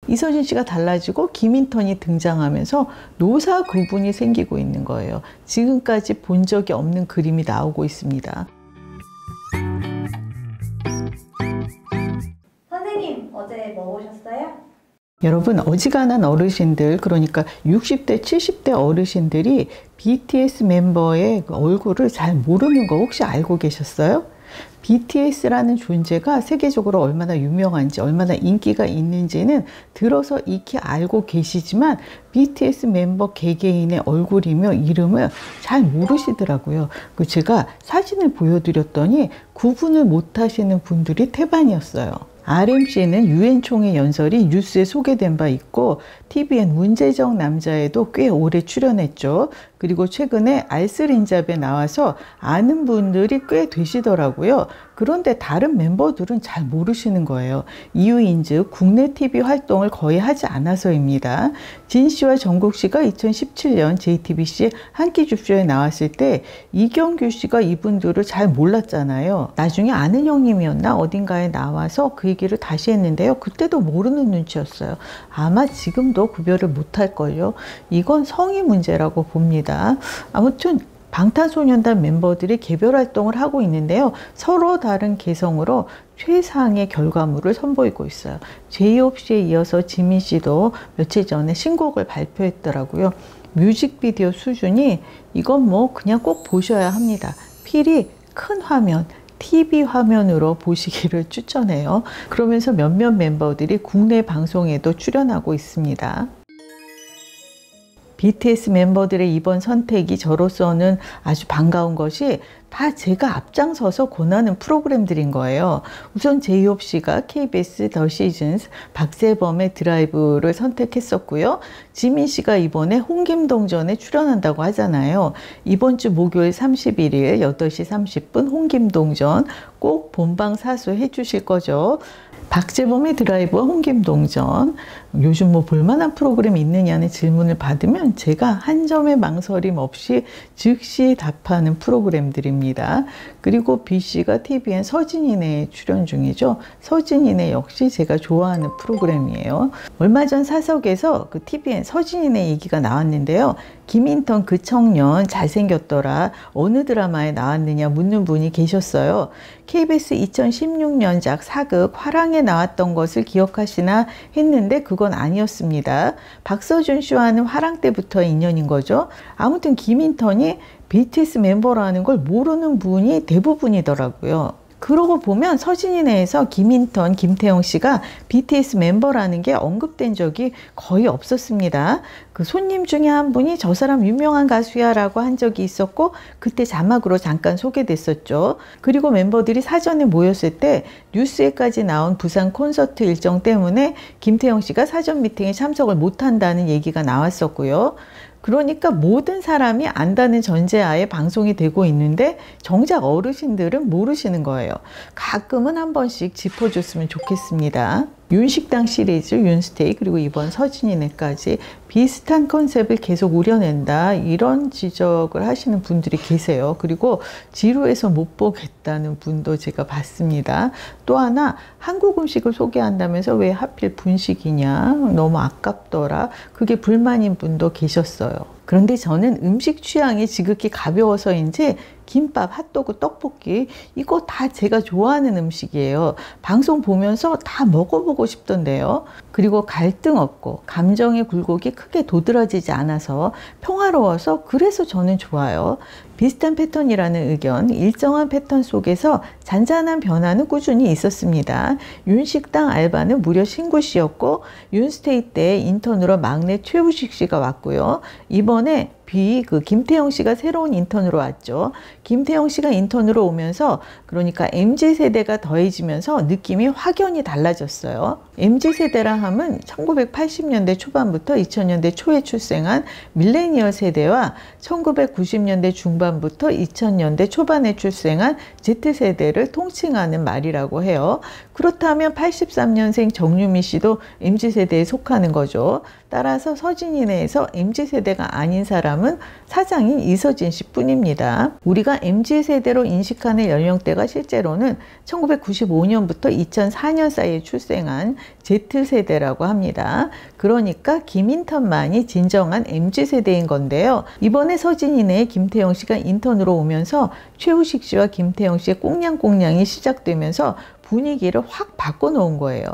이서진 씨가 달라지고 김인턴이 등장하면서 노사 구분이 생기고 있는 거예요. 지금까지 본 적이 없는 그림이 나오고 있습니다. 선생님, 어제 뭐 보셨어요? 여러분, 어지간한 어르신들, 그러니까 60대, 70대 어르신들이 BTS 멤버의 얼굴을 잘 모르는 거 혹시 알고 계셨어요? BTS라는 존재가 세계적으로 얼마나 유명한지, 얼마나 인기가 있는지는 들어서 익히 알고 계시지만 BTS 멤버 개개인의 얼굴이며 이름을 잘 모르시더라고요. 제가 사진을 보여드렸더니 구분을 못 하시는 분들이 태반이었어요. RMC는 유엔 총회 연설이 뉴스에 소개된 바 있고 TVN 문제적 남자에도 꽤 오래 출연했죠. 그리고 최근에 알쓸인잡에 나와서 아는 분들이 꽤 되시더라고요. 그런데 다른 멤버들은 잘 모르시는 거예요. 이유인즉 국내 TV 활동을 거의 하지 않아서입니다. 진 씨와 정국 씨가 2017년 JTBC 한 끼 줍쇼에 나왔을 때 이경규 씨가 이분들을 잘 몰랐잖아요. 나중에 아는 형님이었나 어딘가에 나와서 그 얘기를 다시 했는데요. 그때도 모르는 눈치였어요. 아마 지금도 구별을 못할걸요. 이건 성의 문제라고 봅니다. 아무튼 방탄소년단 멤버들이 개별 활동을 하고 있는데요. 서로 다른 개성으로 최상의 결과물을 선보이고 있어요. 제이홉 씨에 이어서 지민 씨도 며칠 전에 신곡을 발표했더라고요. 뮤직비디오 수준이 이건 뭐 그냥 꼭 보셔야 합니다. 필히 큰 화면, TV 화면으로 보시기를 추천해요. 그러면서 몇몇 멤버들이 국내 방송에도 출연하고 있습니다. BTS 멤버들의 이번 선택이 저로서는 아주 반가운 것이 다 제가 앞장서서 권하는 프로그램들인 거예요. 우선 제이홉 씨가 KBS 더 시즌스 박재범의 드라이브를 선택했었고요. 지민 씨가 이번에 홍김동전에 출연한다고 하잖아요. 이번 주 목요일 31일 8시 30분 홍김동전 꼭 본방 사수해 주실 거죠. 박재범의 드라이브와 홍김동전, 요즘 뭐 볼만한 프로그램이 있느냐는 질문을 받으면 제가 한 점의 망설임 없이 즉시 답하는 프로그램들입니다. 그리고 B씨가 TVN 서진이네 출연 중이죠. 서진이네 역시 제가 좋아하는 프로그램이에요. 얼마 전 사석에서 그 TVN 서진이네 얘기가 나왔는데요. 김인턴 그 청년 잘생겼더라. 어느 드라마에 나왔느냐 묻는 분이 계셨어요. KBS 2016년작 사극 화랑에 나왔던 것을 기억하시나 했는데 그건 아니었습니다. 박서준 씨와는 화랑 때부터 인연인 거죠. 아무튼 김인턴이 BTS 멤버라는 걸 모르는 분이 대부분이더라고요. 그러고 보면 서진이네에서 김인턴, 김태형 씨가 BTS 멤버라는 게 언급된 적이 거의 없었습니다. 그 손님 중에 한 분이 저 사람 유명한 가수야 라고 한 적이 있었고 그때 자막으로 잠깐 소개됐었죠. 그리고 멤버들이 사전에 모였을 때 뉴스에까지 나온 부산 콘서트 일정 때문에 김태형 씨가 사전 미팅에 참석을 못한다는 얘기가 나왔었고요. 그러니까 모든 사람이 안다는 전제하에 방송이 되고 있는데 정작 어르신들은 모르시는 거예요. 가끔은 한 번씩 짚어줬으면 좋겠습니다. 윤식당 시리즈, 윤스테이, 그리고 이번 서진이네까지 비슷한 컨셉을 계속 우려낸다 이런 지적을 하시는 분들이 계세요. 그리고 지루해서 못 보겠다는 분도 제가 봤습니다. 또 하나 한국 음식을 소개한다면서 왜 하필 분식이냐 너무 아깝더라 그게 불만인 분도 계셨어요. 그런데 저는 음식 취향이 지극히 가벼워서인지 김밥, 핫도그, 떡볶이 이거 다 제가 좋아하는 음식이에요. 방송 보면서 다 먹어보고 싶던데요. 그리고 갈등 없고 감정의 굴곡이 크게 도드라지지 않아서 평화로워서 그래서 저는 좋아요. 비슷한 패턴이라는 의견, 일정한 패턴 속에서 잔잔한 변화는 꾸준히 있었습니다. 윤식당 알바는 무려 신구 씨였고 윤스테이 때 인턴으로 막내 최우식 씨가 왔고요. 이번에 김태형 씨가 새로운 인턴으로 왔죠. 김태형 씨가 인턴으로 오면서 그러니까 MZ세대가 더해지면서 느낌이 확연히 달라졌어요. MZ세대라 함은 1980년대 초반부터 2000년대 초에 출생한 밀레니얼 세대와 1990년대 중반 중반부터 2000년대 초반에 출생한 Z세대를 통칭하는 말이라고 해요. 그렇다면 83년생 정유미 씨도 MZ세대에 속하는 거죠. 따라서 서진이 내에서 MZ세대가 아닌 사람은 사장인 이서진 씨 뿐입니다. 우리가 MZ세대로 인식하는 연령대가 실제로는 1995년부터 2004년 사이에 출생한 Z세대라고 합니다. 그러니까 김인턴만이 진정한 MZ세대인 건데요. 이번에 서진이 내에 김태형 씨가 인턴으로 오면서 최우식 씨와 김태형 씨의 꽁냥꽁냥이 시작되면서 분위기를 확 바꿔놓은 거예요.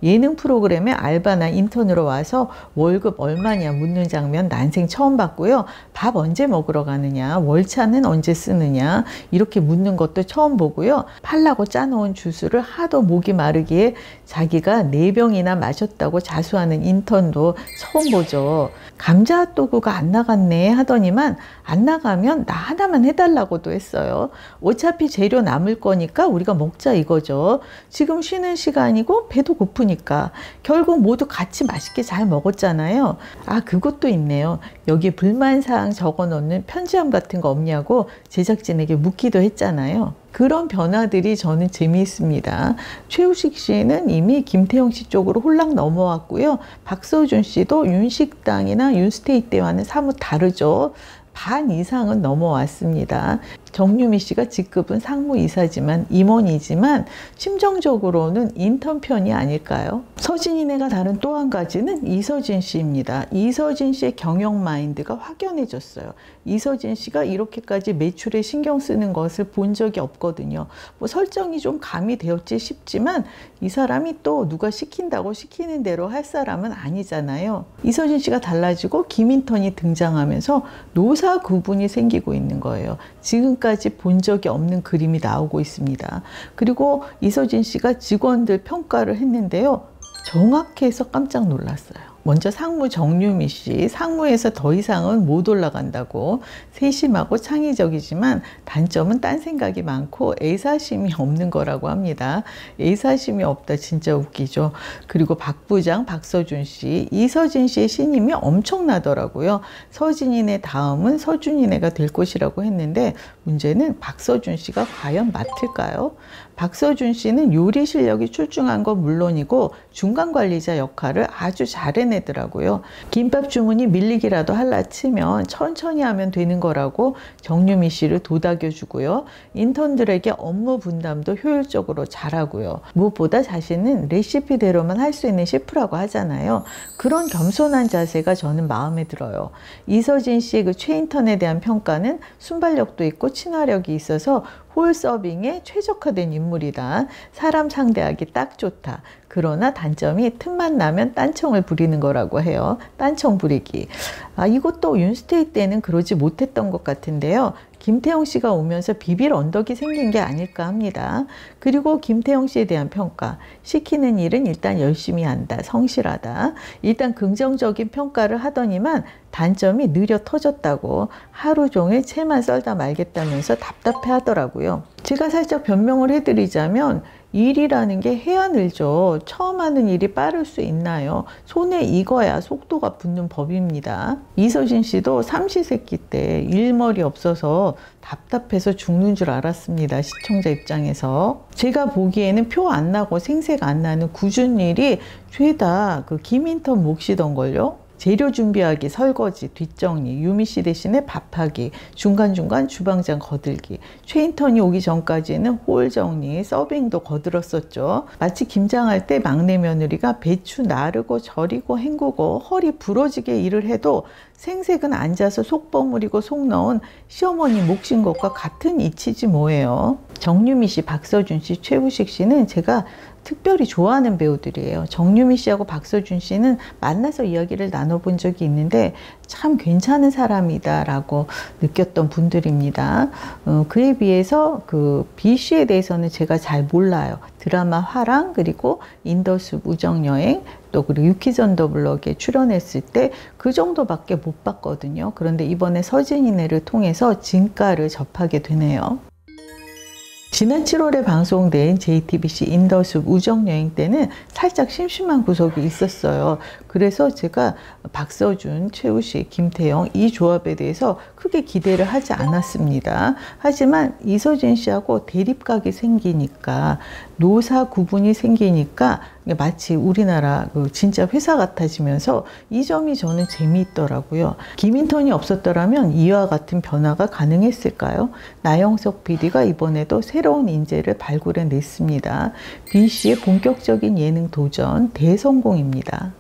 예능 프로그램에 알바나 인턴으로 와서 월급 얼마냐 묻는 장면 난생 처음 봤고요. 밥 언제 먹으러 가느냐, 월차는 언제 쓰느냐 이렇게 묻는 것도 처음 보고요. 팔라고 짜놓은 주스를 하도 목이 마르기에 자기가 4병이나 마셨다고 자수하는 인턴도 처음 보죠. 감자 핫도그가 안 나갔네 하더니만 안 나가면 나 하나만 해달라고도 했어요. 어차피 재료 남을 거니까 우리가 먹자 이거죠. 지금 쉬는 시간이고 배도 고프니까 결국 모두 같이 맛있게 잘 먹었잖아요. 아, 그것도 있네요. 여기 불만사항 적어놓는 편지함 같은 거 없냐고 제작진에게 묻기도 했잖아요. 그런 변화들이 저는 재미있습니다. 최우식 씨는 이미 김태형 씨 쪽으로 홀랑 넘어왔고요. 박서준 씨도 윤식당이나 윤스테이 때와는 사뭇 다르죠. 반 이상은 넘어왔습니다. 정유미 씨가 직급은 상무이사지만 임원이지만 심정적으로는 인턴 편이 아닐까요? 서진이네가 다른 또 한 가지는 이서진 씨입니다. 이서진 씨의 경영 마인드가 확연해졌어요. 이서진 씨가 이렇게까지 매출에 신경 쓰는 것을 본 적이 없거든요. 뭐 설정이 좀 가미되었지 싶지만 이 사람이 또 누가 시킨다고 시키는 대로 할 사람은 아니잖아요. 이서진 씨가 달라지고 김인턴이 등장하면서 노사 구분이 생기고 있는 거예요. 지금까지 본 적이 없는 그림이 나오고 있습니다. 그리고 이서진 씨가 직원들 평가를 했는데요. 정확해서 깜짝 놀랐어요. 먼저 상무 정유미 씨, 상무에서 더 이상은 못 올라간다고. 세심하고 창의적이지만 단점은 딴 생각이 많고 애사심이 없는 거라고 합니다. 애사심이 없다 진짜 웃기죠. 그리고 박 부장 박서준 씨, 이서진 씨의 신임이 엄청나더라고요. 서진이네 다음은 서준이네가 될 것이라고 했는데 문제는 박서준 씨가 과연 맡을까요? 박서준 씨는 요리 실력이 출중한 건 물론이고 중간 관리자 역할을 아주 잘 해내더라고요. 김밥 주문이 밀리기라도 할라 치면 천천히 하면 되는 거라고 정유미 씨를 도닥여주고요. 인턴들에게 업무 분담도 효율적으로 잘하고요. 무엇보다 자신은 레시피대로만 할 수 있는 셰프라고 하잖아요. 그런 겸손한 자세가 저는 마음에 들어요. 이서진 씨의 그 최인턴에 대한 평가는 순발력도 있고 친화력이 있어서 홀 서빙에 최적화된 인물이다. 사람 상대하기 딱 좋다. 그러나 단점이 틈만 나면 딴청을 부리는 거라고 해요. 딴청 부리기. 아, 이것도 윤스테이 때는 그러지 못했던 것 같은데요. 김태형 씨가 오면서 비빌 언덕이 생긴 게 아닐까 합니다. 그리고 김태형 씨에 대한 평가. 시키는 일은 일단 열심히 한다. 성실하다. 일단 긍정적인 평가를 하더니만 단점이 느려 터졌다고 하루 종일 채만 썰다 말겠다면서 답답해 하더라고요. 제가 살짝 변명을 해드리자면 일이라는 게 해야 늘죠. 처음 하는 일이 빠를 수 있나요? 손에 익어야 속도가 붙는 법입니다. 이서진 씨도 삼시세끼 때 일머리 없어서 답답해서 죽는 줄 알았습니다. 시청자 입장에서. 제가 보기에는 표 안 나고 생색 안 나는 굳은 일이 죄다 그 김인턴 몫이던걸요. 재료 준비하기, 설거지, 뒷정리, 유미 씨 대신에 밥하기, 중간중간 주방장 거들기, 최인턴이 오기 전까지는 홀 정리, 서빙도 거들었었죠. 마치 김장할 때 막내 며느리가 배추 나르고 절이고 헹구고 허리 부러지게 일을 해도 생색은 앉아서 속 버무리고 속 넣은 시어머니 몫인 것과 같은 이치지 뭐예요. 정유미 씨, 박서준 씨, 최우식 씨는 제가 특별히 좋아하는 배우들이에요. 정유미 씨하고 박서준 씨는 만나서 이야기를 나눠본 적이 있는데 참 괜찮은 사람이다 라고 느꼈던 분들입니다. 그에 비해서 그 B 씨에 대해서는 제가 잘 몰라요. 드라마 화랑 그리고 인더숲 우정여행 또 그리고 유키즈 더 블럭에 출연했을 때 그 정도밖에 못 봤거든요. 그런데 이번에 서진이네를 통해서 진가를 접하게 되네요. 지난 7월에 방송된 JTBC 인더숲 우정여행 때는 살짝 심심한 구석이 있었어요. 그래서 제가 박서준, 최우식, 김태영 이 조합에 대해서 크게 기대를 하지 않았습니다. 하지만 이서진 씨하고 대립각이 생기니까, 노사 구분이 생기니까 마치 우리나라 진짜 회사 같아지면서 이 점이 저는 재미있더라고요. 김인턴이 없었더라면 이와 같은 변화가 가능했을까요? 나영석 PD가 이번에도 새로운 인재를 발굴해냈습니다. B씨의 본격적인 예능 도전 대성공입니다.